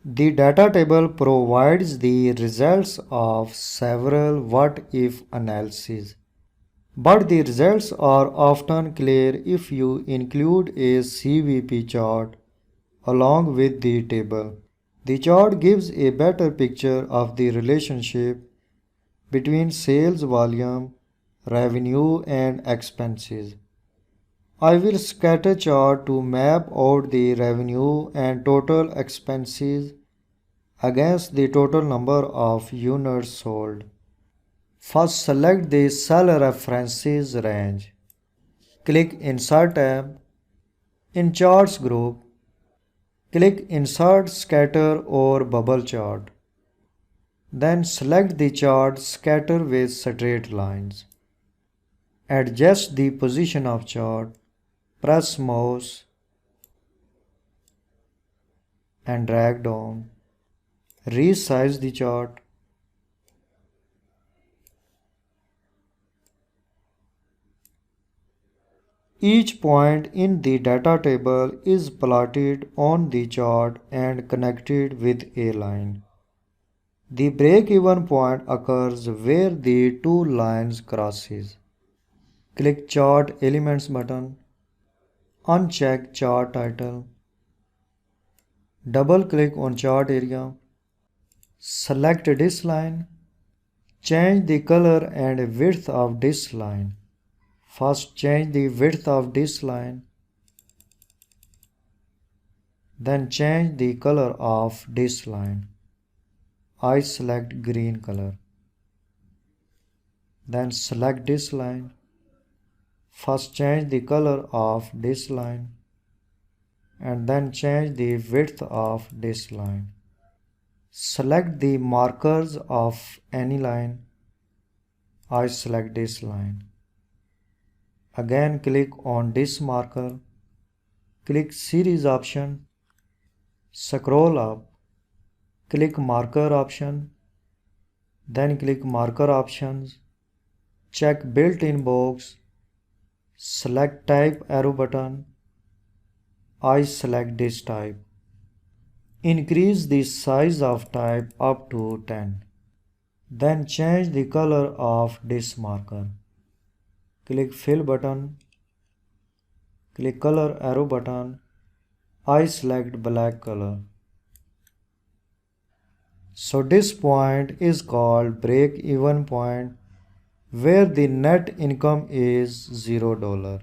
The data table provides the results of several what-if analyses, but the results are often clear if you include a CVP chart along with the table. The chart gives a better picture of the relationship between sales volume, revenue and expenses. I will scatter chart to map out the revenue and total expenses against the total number of units sold. First, select the cell references range. Click Insert tab. In Charts group, click Insert Scatter or Bubble Chart. Then select the chart Scatter with straight lines. Adjust the position of chart. Press mouse and drag down. Resize the chart. Each point in the data table is plotted on the chart and connected with a line. The break-even point occurs where the two lines crosses. Click Chart Elements button. Uncheck Chart Title. Double-click on chart area. Select this line. Change the color and width of this line. First change the width of this line. Then change the color of this line. I select green color. Then select this line. First change the color of this line and then change the width of this line. Select the markers of any line. I select this line. Again click on this marker. Click Series option. Scroll up. Click Marker option. Then click Marker options. Check Built-in box. Select Type arrow button. I select this type. Increase the size of type up to 10. Then change the color of this marker. Click Fill button. Click Color arrow button. I select black color. So this point is called break-even point where the net income is $0.